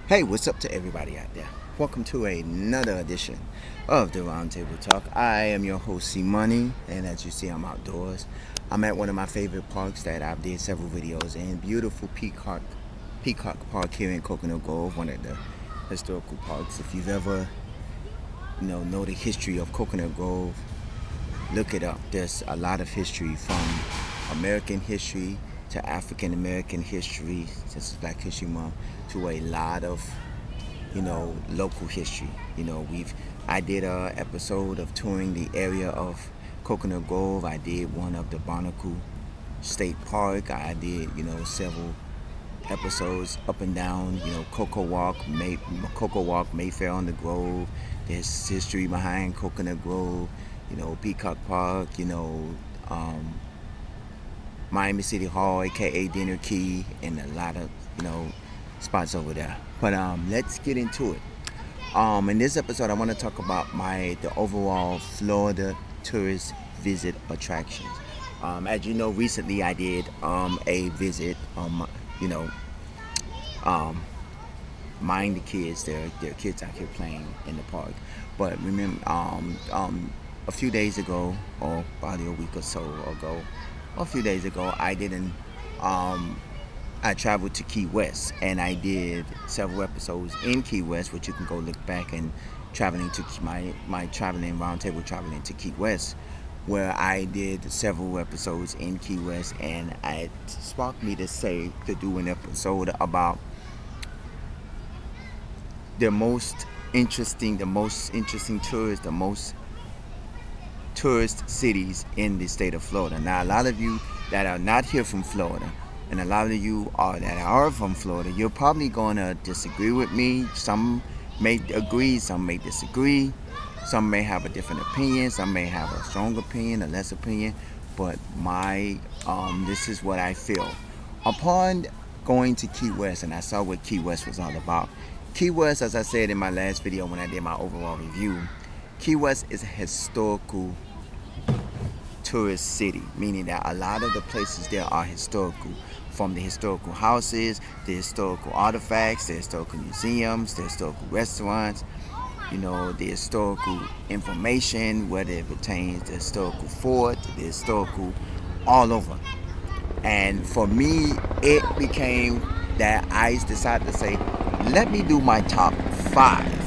Hey, what's up to everybody out there? Welcome to another edition of the Roundtable Talk. I am your host, C Money, and as you see, I'm outdoors. I'm at one of my favorite parks that I've did several videos in. Beautiful Peacock Park here in Coconut Grove, one of the historical parks. If you've ever, know the history of Coconut Grove, look it up. There's a lot of history from American history to African American history, since it's Black History Month, to a lot of local history. I did a episode of touring the area of Coconut Grove. I did one of the Barnacle State Park. I did several episodes up and down. Cocoa Walk, Mayfair on the Grove. There's history behind Coconut Grove. Peacock Park. Miami City Hall, aka Dinner Key, and a lot of spots over there. But let's get into it. In this episode, I want to talk about the overall Florida tourist visit attractions. As you know, recently I did a visit. You know, um, Mind the kids. There are kids out here playing in the park. But remember, a few days ago, or probably a week or so ago, a few days ago, um, I traveled to Key West, and I did several episodes in Key West, which you can go look back and traveling to my traveling roundtable traveling to Key West, where I did several episodes in Key West, and it sparked me to do an episode about the most interesting tourists, the most tourist cities in the state of Florida. Now, a lot of you that are not here from Florida, and a lot of you that are from Florida, you're probably going to disagree with me. Some may agree, some may disagree. Some may have a different opinion. Some may have a strong opinion, a less opinion. But this is what I feel. Upon going to Key West, and I saw what Key West was all about. Key West, as I said in my last video when I did my overall review, Key West is a historical tourist city, meaning that a lot of the places there are historical, from the historical houses, the historical artifacts, the historical museums, the historical restaurants, the historical information, whether it pertains to historical fort, the historical, all over. And for me, it became that I decided to say, let me do my top 5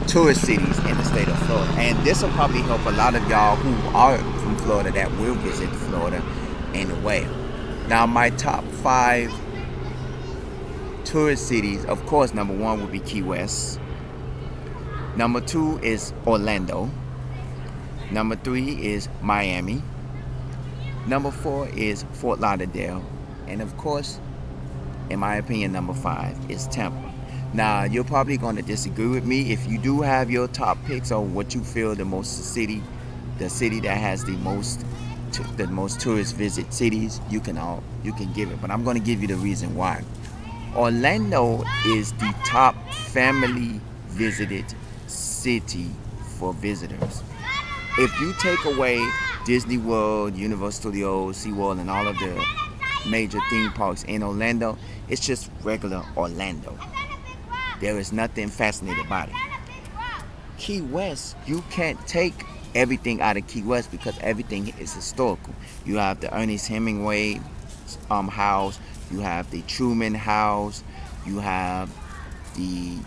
tourist cities in the state of Florida. And this will probably help a lot of y'all who are from Florida that will visit Florida in a way. Now, my top 5 tourist cities, of course, number 1 would be Key West. Number 2 is Orlando. Number 3 is Miami. Number 4 is Fort Lauderdale. And of course, in my opinion, number 5 is Tampa. Now, you're probably going to disagree with me. If you do have your top picks on what you feel the city that has the most tourist visit cities, you can give it. But I'm going to give you the reason why. Orlando is the top family visited city for visitors. If you take away Disney World, Universal Studios, SeaWorld, and all of the major theme parks in Orlando, it's just regular Orlando. There is nothing fascinating about it. Key West, you can't take everything out of Key West because everything is historical. You have the Ernest Hemingway house, you have the Truman House, you have the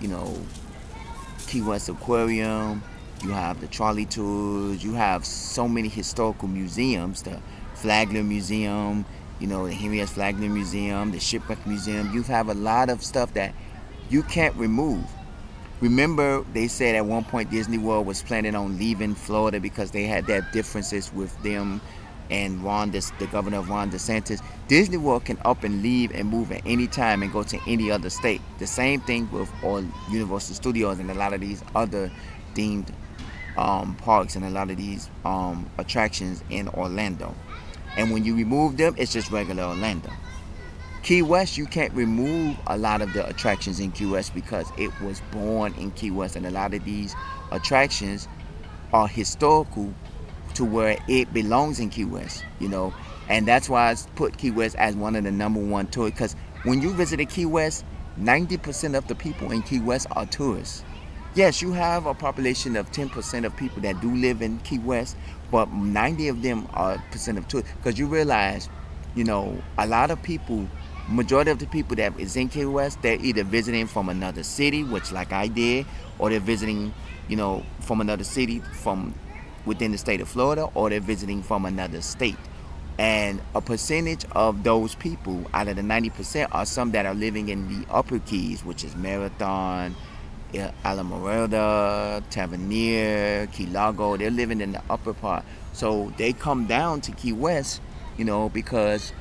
Key West Aquarium, you have the trolley tours, you have so many historical museums, the Flagler Museum, the Henry S. Flagler Museum, the Shipwreck Museum. You have a lot of stuff that you can't remove. Remember, they said at one point Disney World was planning on leaving Florida because they had their differences with them and the governor of Ron DeSantis. Disney World can up and leave and move at any time and go to any other state. The same thing with all Universal Studios and a lot of these other themed parks and a lot of these attractions in Orlando. And when you remove them, it's just regular Orlando. Key West, you can't remove a lot of the attractions in Key West because it was born in Key West, and a lot of these attractions are historical to where it belongs in Key West, and that's why I put Key West as one of the number 1 tours. Because when you visited Key West, 90% of the people in Key West are tourists. Yes, you have a population of 10% of people that do live in Key West, but 90 of them are percent of tourists. Because you realize, a lot of people, majority of the people that is in Key West, they're either visiting from another city, which like I did, or they're visiting, from another city from within the state of Florida, or they're visiting from another state. And a percentage of those people out of the 90% are some that are living in the upper keys, which is Marathon, Alamorada, Tavernier, Key Largo. They're living in the upper part. So they come down to Key West, because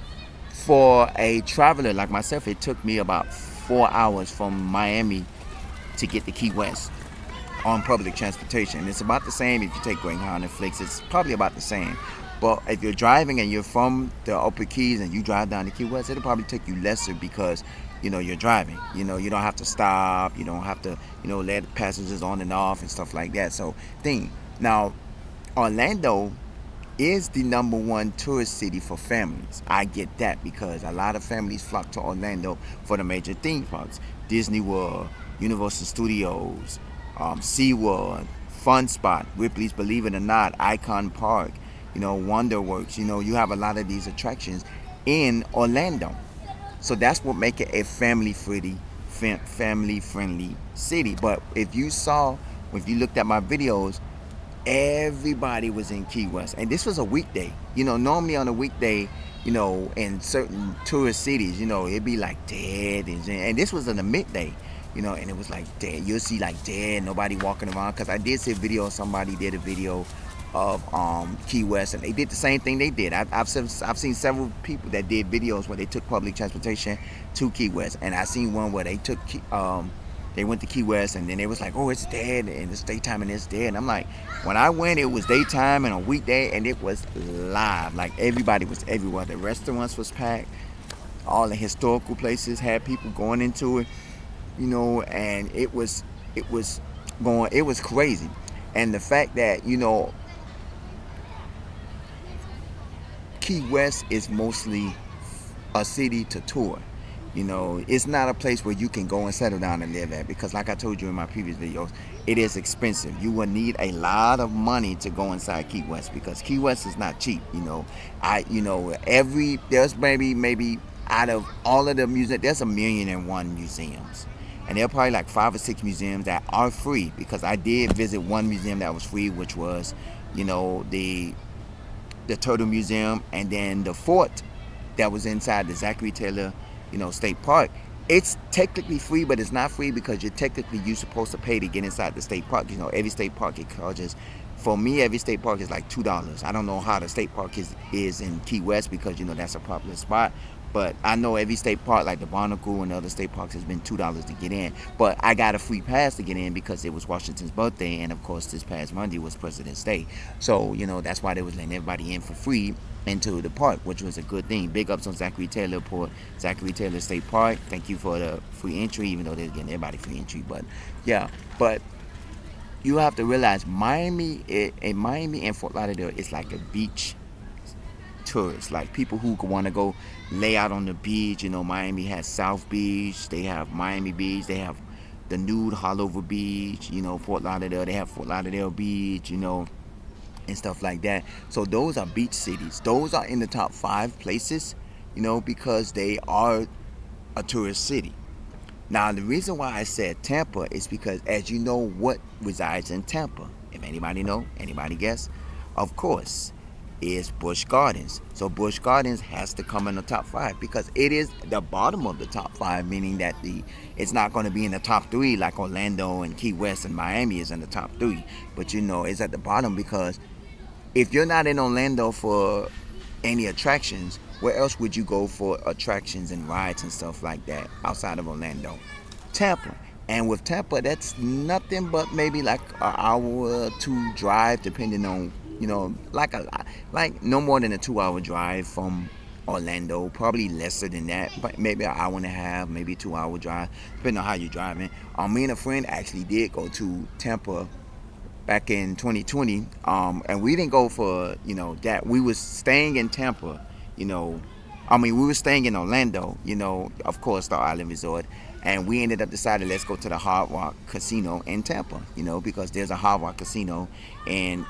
for a traveler like myself, it took me about 4 hours from Miami to get to Key West on public transportation. It's about the same if you take Greyhound and Flix. It's probably about the same. But if you're driving and you're from the Upper Keys and you drive down to Key West, it'll probably take you lesser because, you're driving. You don't have to stop. You don't have to, let passengers on and off and stuff like that. So, now, Orlando is the number one tourist city for families. I get that because a lot of families flock to Orlando for the major theme parks. Disney World, Universal Studios, SeaWorld, Fun Spot, Ripley's Believe It or Not, Icon Park, Wonderworks. You have a lot of these attractions in Orlando. So that's what make it a family-friendly city. But if you looked at my videos, everybody was in Key West. And this was a weekday. Normally on a weekday, in certain tourist cities, it'd be like dead. And this was in the midday. And it was like dead. You'll see like dead, nobody walking around. Because I did see a video, somebody did a video of Key West, and they did the same thing they did. I've seen several people that did videos where they took public transportation to Key West, and I seen one where they went to Key West, and then they was like, oh, it's dead, and it's daytime and it's dead. And I'm like, when I went, it was daytime and a weekday, and it was live. Like everybody was everywhere. The restaurants was packed. All the historical places had people going into it, and it was crazy. And the fact that Key West is mostly a city to tour. It's not a place where you can go and settle down and live at, because like I told you in my previous videos, it is expensive. You will need a lot of money to go inside Key West, because Key West is not cheap. There's maybe out of all of the museums, there's 1,000,001 museums. And there are probably like 5 or 6 museums that are free, because I did visit one museum that was free, which was, the Turtle Museum, and then the fort that was inside the Zachary Taylor, State Park. It's technically free, but it's not free because you're supposed to pay to get inside the state park. Every state park it charges. For me, every state park is like $2. I don't know how the state park is in Key West, because that's a popular spot. But I know every state park, like the Barnacle and other state parks, has been $2 to get in. But I got a free pass to get in because it was Washington's birthday, and of course this past Monday was President's Day. So, that's why they was letting everybody in for free into the park, which was a good thing. Big ups on Zachary Taylor State Park. Thank you for the free entry, even though they're getting everybody free entry. But yeah, but you have to realize Miami and Fort Lauderdale is like a beach tourists, like people who want to go lay out on the beach. Miami has South Beach, they have Miami Beach, they have the nude Haulover Beach. Fort Lauderdale, they have Fort Lauderdale Beach, and stuff like that. So those are beach cities. Those are in the top 5 places, because they are a tourist city. Now, the reason why I said Tampa is because, as you know, what resides in Tampa? If anybody know, anybody guess? Of course, is Busch Gardens. So Busch Gardens has to come in the top 5 because it is the bottom of the top 5, meaning that it's not going to be in the top 3 like Orlando and Key West and Miami is in the top 3. But it's at the bottom because if you're not in Orlando for any attractions, where else would you go for attractions and rides and stuff like that outside of Orlando? Tampa. And with Tampa, that's nothing but maybe like an hour or 2 drive, depending on like no more than a 2-hour drive from Orlando, probably lesser than that, but maybe an hour and a half, maybe 2-hour drive, depending on how you're driving. Me and a friend actually did go to Tampa back in 2020, and we didn't go for that. We was staying in Tampa, I mean, we were staying in Orlando, you know, of course, the Island Resort, and we ended up deciding let's go to the Hard Rock Casino in Tampa, you know, because there's a Hard Rock Casino in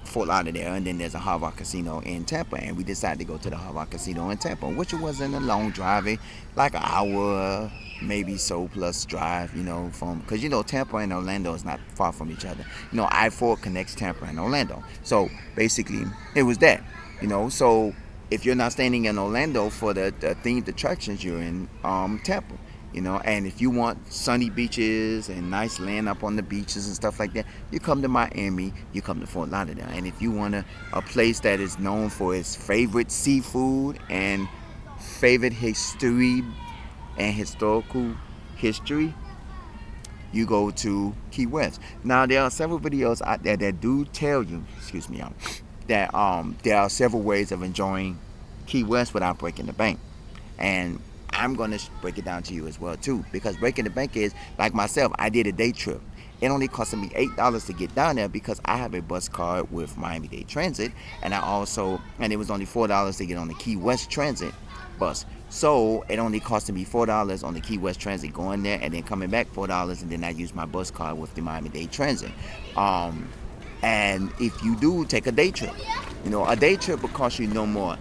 Fort Lauderdale, and then there's a Hard Rock Casino in Tampa, and we decided to go to the Hard Rock Casino in Tampa, which wasn't a long drive, like an hour, maybe so plus drive, you know, from, because you know Tampa and Orlando is not far from each other. You know, I-4 connects Tampa and Orlando, so basically it was that, you know. So if you're not staying in Orlando for the themed attractions, you're in Tampa. You know, and if you want sunny beaches and nice land up on the beaches and stuff like that, you come to Miami, you come to Fort Lauderdale. And if you want a place that is known for its favorite seafood and favorite history and historical history, you go to Key West. Now, there are several videos out there that do tell you, excuse me, that there are several ways of enjoying Key West without breaking the bank. And I'm going to break it down to you as well too, because breaking the bank is, like myself, I did a day trip. It only costed me $8 to get down there because I have a bus card with Miami-Dade Transit, and it was only $4 to get on the Key West Transit bus. So it only costed me $4 on the Key West Transit going there and then coming back $4, and then I used my bus card with the Miami-Dade Transit. And if you do take a day trip, you know, a day trip will cost you no more.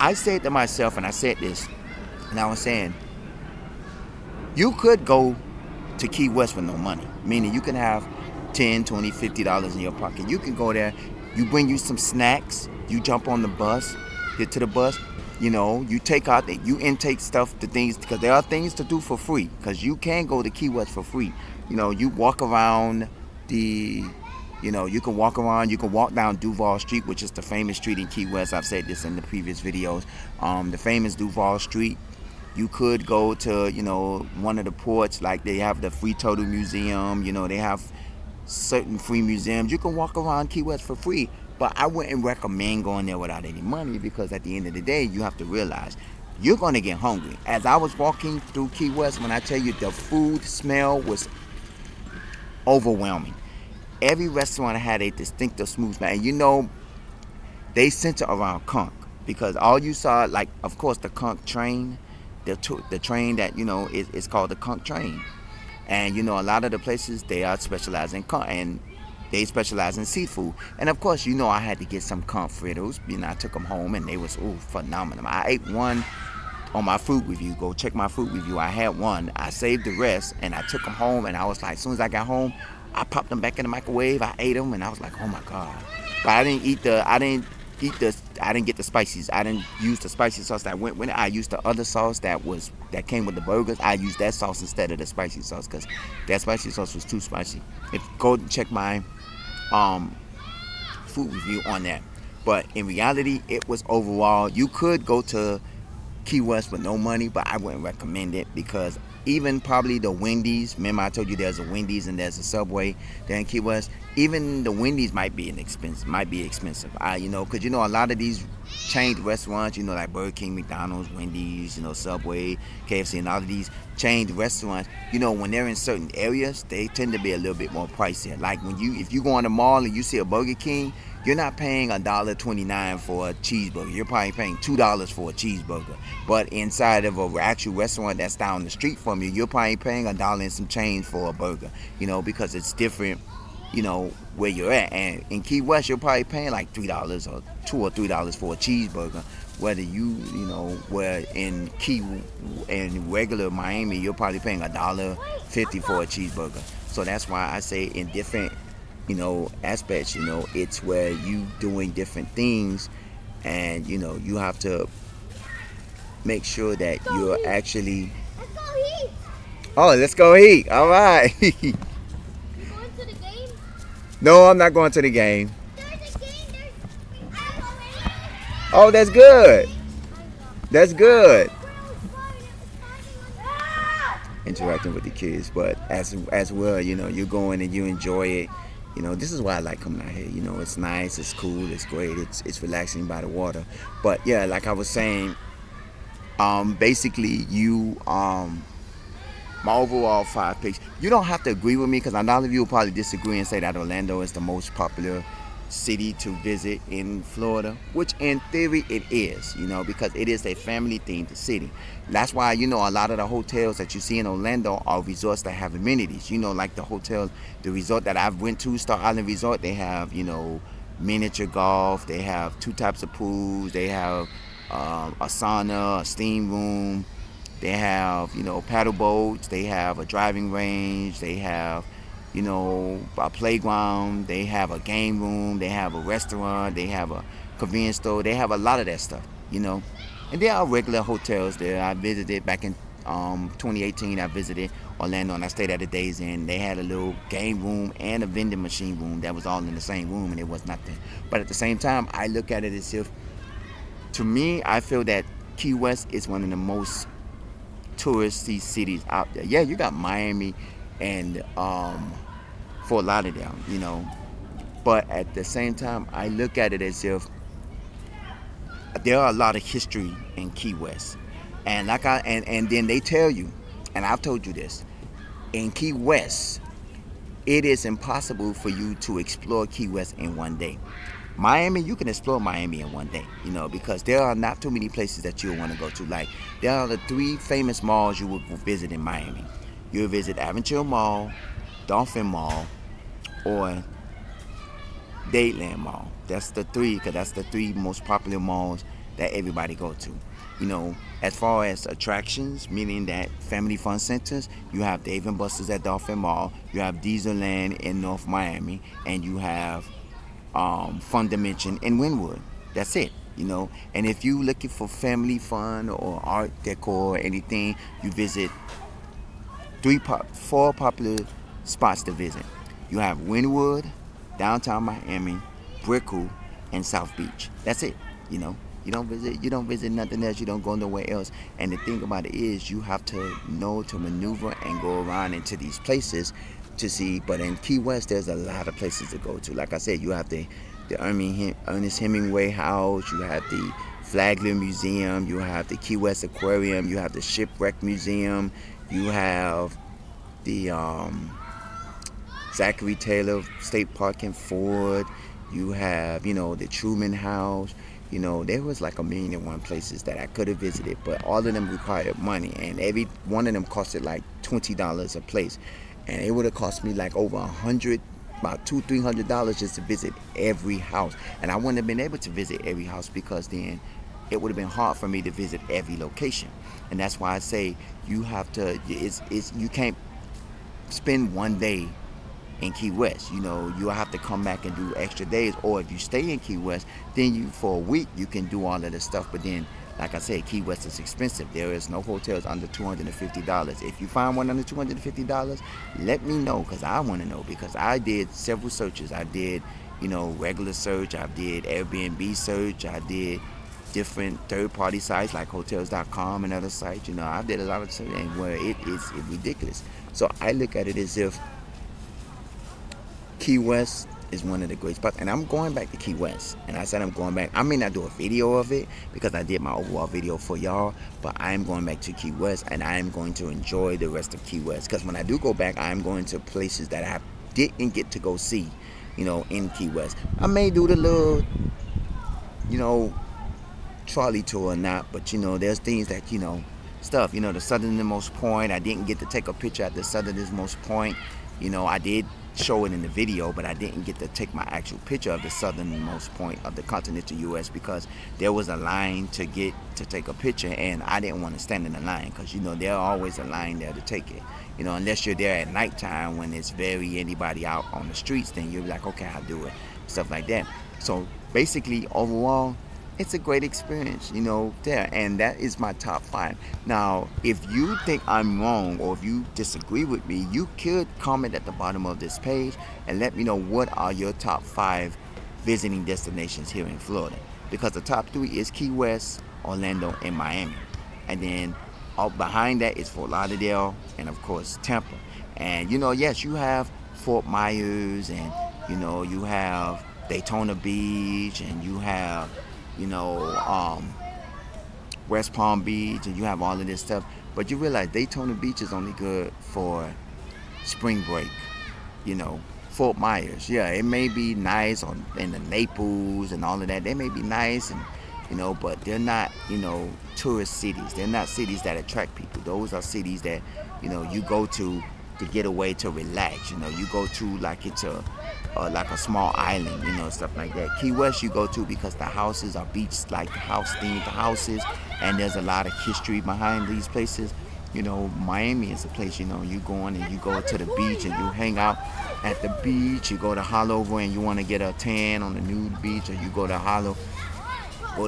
I said to myself, and I said this, and I was saying, you could go to Key West with no money, meaning you can have $10, $20, $50 in your pocket. You can go there, you bring you some snacks, you jump on the bus, get to the bus, you know, you take out, you intake stuff, the things, because there are things to do for free, because you can go to Key West for free. You know, you walk around you can walk around, you can walk down Duval Street, which is the famous street in Key West. I've said this in the previous videos. The famous Duval Street. You could go to, you know, one of the ports, like they have the Free Total Museum, you know, they have certain free museums. You can walk around Key West for free, but I wouldn't recommend going there without any money, because at the end of the day, you have to realize you're going to get hungry. As I was walking through Key West, when I tell you the food smell was overwhelming. Every restaurant had a distinctive smooth smell, and you know, they center around Conch, because all you saw, like, of course, the Conch train, the train that, you know, is called the Conch train. And, you know, a lot of the places, they are specialized in conch, and they specialize in seafood. And, of course, you know, I had to get some conch fritters. You know, I took them home, and they was, phenomenal. I ate one on my food review. Go check my food review. I had one. I saved the rest, and I took them home, and I was like, as soon as I got home, I popped them back in the microwave. I ate them, and I was like, oh, my God. But I didn't get the spices. I didn't use the spicy sauce that went with it. I used the other sauce that came with the burgers. I used that sauce instead of the spicy sauce, because that spicy sauce was too spicy. Go check my food review on that. But in reality, it was overall, you could go to Key West with no money, but I wouldn't recommend it, because even probably the Wendy's, remember I told you there's a Wendy's and there's a Subway there in Key West, even the Wendy's might be expensive. You know, because, you know, a lot of these chained restaurants, you know, like Burger King, McDonald's, Wendy's, you know, Subway, KFC, and all of these chained restaurants, you know, when they're in certain areas, they tend to be a little bit more pricier. Like if you go on the mall and you see a Burger King, you're not paying $1.29 for a cheeseburger. You're probably paying $2 for a cheeseburger. But inside of an actual restaurant that's down the street from you, you're probably paying $1 and some change for a burger, you know, because it's different, you know, where you're at. And in Key West, you're probably paying like $3 or $2 or $3 for a cheeseburger. Whether where in regular Miami, you're probably paying $1.50 for a cheeseburger. So that's why I say in different, you know, aspects, you know, it's where you doing different things, and, you know, you have to make sure that you're actually. Let's go Heat. Oh, let's go Heat. All right. You going to the game? No, I'm not going to the game. There's a game. Oh, that's good. That's good. Interacting with the kids, but as well, you know, you're going and you enjoy it. You know, this is why I like coming out here. You know, it's nice, it's cool, it's great, it's relaxing by the water. But yeah, like I was saying, basically my overall 5 picks. You don't have to agree with me, because a lot of you will probably disagree and say that Orlando is the most popular city to visit in Florida, which in theory it is, because it is a family themed city. That's why, a lot of the hotels that you see in Orlando are resorts that have amenities, like the resort that I've went to, Star Island Resort, they have, miniature golf, they have two types of pools, they have a sauna, a steam room, they have, paddle boats, they have a driving range, they have, a playground, they have a game room, they have a restaurant, they have a convenience store, they have a lot of that stuff. And there are regular hotels there. I visited back in 2018, I visited Orlando and I stayed at the Days Inn. They had a little game room and a vending machine room that was all in the same room, and it was nothing. But at the same time, I look at it as if, to me, I feel that Key West is one of the most touristy cities out there. Yeah, you got Miami and Fort Lauderdale, but at the same time, I look at it as if there are a lot of history in Key West, and and then they tell you, and I've told you this, in Key West, it is impossible for you to explore Key West in one day. Miami, you can explore Miami in one day, because there are not too many places that you'll want to go to. Like, there are the 3 famous malls you will visit in Miami. You'll visit Aventura Mall, Dolphin Mall, or Dadeland Mall. That's the 3, because that's the 3 most popular malls that everybody go to. As far as attractions, meaning that family fun centers, you have Dave & Buster's at Dolphin Mall, you have Dieselland in North Miami, and you have Fun Dimension in Wynwood. That's it. And if you looking for family fun or art decor or anything, you visit 4 popular spots to visit. You have Wynwood, downtown Miami, Brickell, and South Beach. That's it. You don't visit nothing else. You don't go nowhere else. And the thing about it is, you have to know to maneuver and go around into these places to see. But in Key West, there's a lot of places to go to. Like I said, you have the Ernest Hemingway House, you have the Flagler Museum, you have the Key West Aquarium, you have the Shipwreck Museum, you have the Zachary Taylor State Park in Ford, you have, the Truman House. There was like 1,000,001 places that I could have visited, but all of them required money, and every one of them costed like $20 a place, and it would have cost me like over about $200-300 just to visit every house, and I wouldn't have been able to visit every house because then it would have been hard for me to visit every location. And that's why I say you have to. You can't spend one day in Key West. You'll have to come back and do extra days, or if you stay in Key West, then for a week you can do all of this stuff. But then, like I said, Key West is expensive. There is no hotels under $250. If you find one under $250, let me know, because I want to know, because I did several searches. I did, regular search. I did Airbnb search. I did different third-party sites like Hotels.com and other sites. I did a lot of searching where it's ridiculous. So I look at it as if Key West is one of the great spots, and I'm going back to Key West. And I said I'm going back. I may not do a video of it because I did my overall video for y'all, but I am going back to Key West, and I am going to enjoy the rest of Key West, because when I do go back, I am going to places that I didn't get to go see, in Key West. I may do the little, trolley tour or not, but there's things that, stuff, the southernmost point. I didn't get to take a picture at the southernmost point. I did show it in the video, but I didn't get to take my actual picture of the southernmost point of the continental U.S. because there was a line to take a picture, and I didn't want to stand in the line, because there's always a line there to take it. Unless you're there at nighttime when it's anybody out on the streets, then you'll be like, okay, I'll do it, stuff like that. So basically, overall, it's a great experience, there. And that is my top 5. Now, if you think I'm wrong, or if you disagree with me, you could comment at the bottom of this page and let me know what are your top 5 visiting destinations here in Florida. Because the top 3 is Key West, Orlando, and Miami. And then behind that is Fort Lauderdale and, of course, Tampa. And, yes, you have Fort Myers, and, you have Daytona Beach, and you have West Palm Beach, and you have all of this stuff, but you realize Daytona Beach is only good for spring break, Fort Myers. Yeah, it may be nice on in the Naples and all of that. They may be nice and but they're not tourist cities. They're not cities that attract people. Those are cities that you go to get away to relax. You go to like it's a like a small island, stuff like that. Key West you go to because the houses are beach like house themed houses, and there's a lot of history behind these places. Miami is a place, you go in and you go to the beach and you hang out at the beach. You go to Hollover and you want to get a tan on the nude beach, or you go to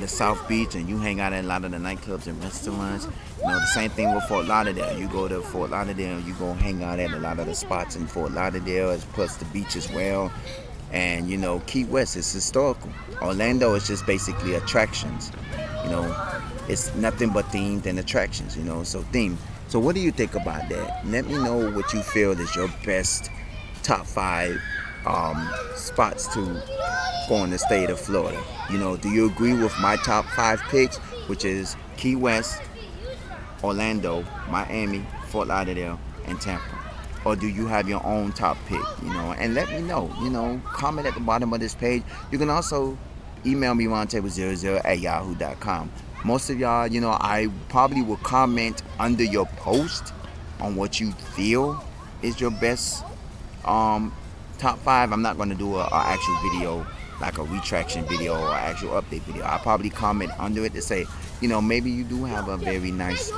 South Beach and you hang out at a lot of the nightclubs and restaurants. The same thing with Fort Lauderdale. You go to Fort Lauderdale, you go hang out at a lot of the spots in Fort Lauderdale, as plus the beach as well. And Key West is historical. Orlando is just basically attractions. It's nothing but themed and attractions. So themed. So what do you think about that? Let me know what you feel is your best top 5 spots to go in the state of Florida. Do you agree with my top 5 picks, which is Key West, Orlando, Miami, Fort Lauderdale, and Tampa? Or do you have your own top pick? And let me know. Comment at the bottom of this page. You can also email me roundtable00@yahoo.com. Most of y'all, I probably will comment under your post on what you feel is your best top 5. I'm not going to do a actual video, like a retraction video or actual update video. I'll probably comment under it to say, maybe you do have a very nice,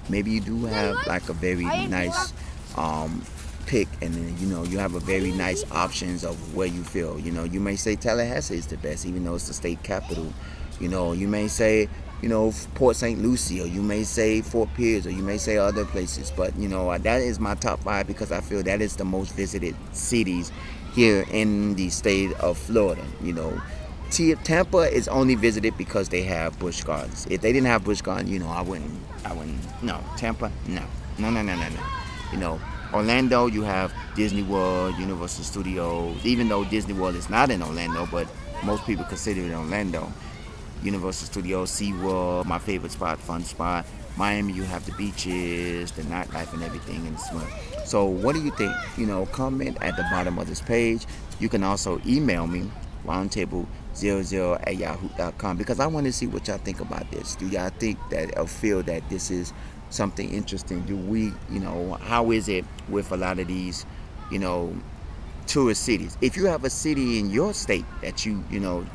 maybe you do have like a very nice pick, and then you have a very nice options of where you feel. You may say Tallahassee is the best, even though it's the state capital. You may say Port St. Lucie, or you may say Fort Pierce, or you may say other places. But that is my top 5 because I feel that is the most visited cities here in the state of Florida. Tampa is only visited because they have Busch Gardens. If they didn't have Busch Gardens, I wouldn't. No, Tampa, no. Orlando, you have Disney World, Universal Studios. Even though Disney World is not in Orlando, but most people consider it Orlando. Universal Studios, SeaWorld, my favorite spot, fun spot. Miami, you have the beaches, the nightlife, and everything in the summer. So what do you think? Comment at the bottom of this page. You can also email me, roundtable00@yahoo.com, because I want to see what y'all think about this. Do y'all think that or feel that this is something interesting? Do we, how is it with a lot of these, tourist cities? If you have a city in your state that you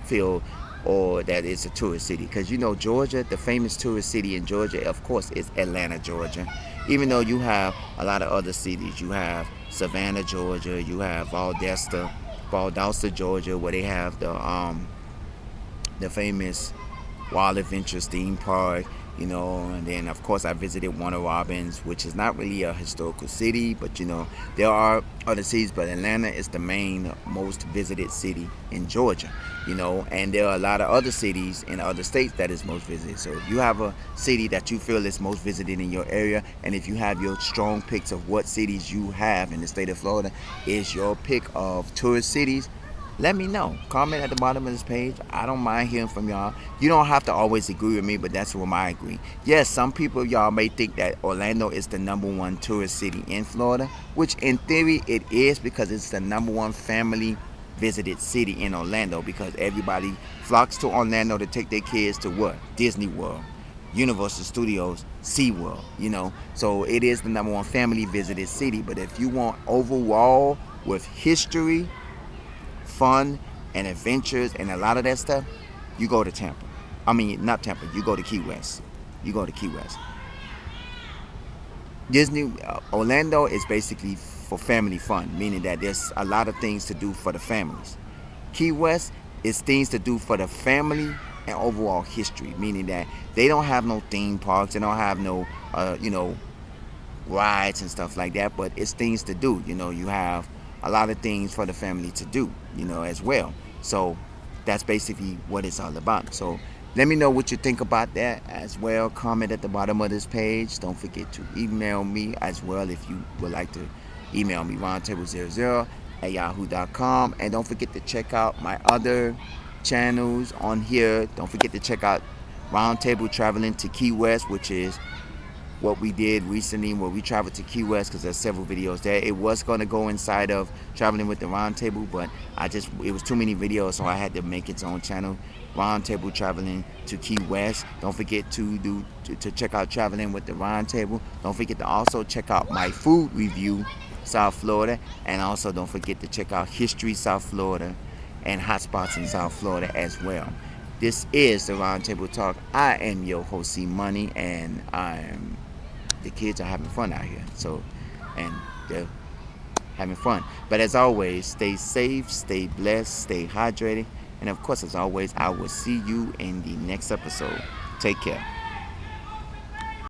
feel or that it's a tourist city, because Georgia, the famous tourist city in Georgia, of course, is Atlanta, Georgia. Even though you have a lot of other cities, you have Savannah, Georgia, you have Valdosta, Georgia, where they have the famous Wild Adventures theme park. And then of course I visited Warner Robins, which is not really a historical city, but there are other cities, but Atlanta is the most visited city in Georgia, and there are a lot of other cities in other states that is most visited. So if you have a city that you feel is most visited in your area, and if you have your strong picks of what cities you have in the state of Florida is your pick of tourist cities, let me know. Comment at the bottom of this page. I don't mind hearing from y'all. You don't have to always agree with me, but that's where I agree. Yes, some people, y'all may think that Orlando is the #1 tourist city in Florida, which in theory it is, because it's the #1 family visited city in Orlando, because everybody flocks to Orlando to take their kids to what? Disney World, Universal Studios, SeaWorld, So it is the #1 family visited city. But if you want overall with history, fun, and adventures, and a lot of that stuff, you go to Tampa. I mean, not Tampa, you go to Key West. Orlando is basically for family fun, meaning that there's a lot of things to do for the families. Key West is things to do for the family and overall history, meaning that they don't have no theme parks, they don't have no, rides and stuff like that, but it's things to do. You have a lot of things for the family to do, as well. So that's basically what it's all about. So let me know what you think about that as well. Comment at the bottom of this page. Don't forget to email me as well if you would like to email me, roundtable00@yahoo.com. And don't forget to check out my other channels on here. Don't forget to check out Roundtable Traveling to Key West, which is what we did recently where we traveled to Key West, because there's several videos there. It was going to go inside of traveling with the roundtable, but it was too many videos, so I had to make its own channel. Roundtable traveling to Key West. Don't forget to check out traveling with the roundtable. Don't forget to also check out my food review, South Florida, and also don't forget to check out History South Florida and Hotspots in South Florida as well. This is the Roundtable Talk. I am your host, C Money, and the kids are having fun out here. And they're having fun. But as always, stay safe, stay blessed, stay hydrated, and of course, as always, I will see you in the next episode. Take care.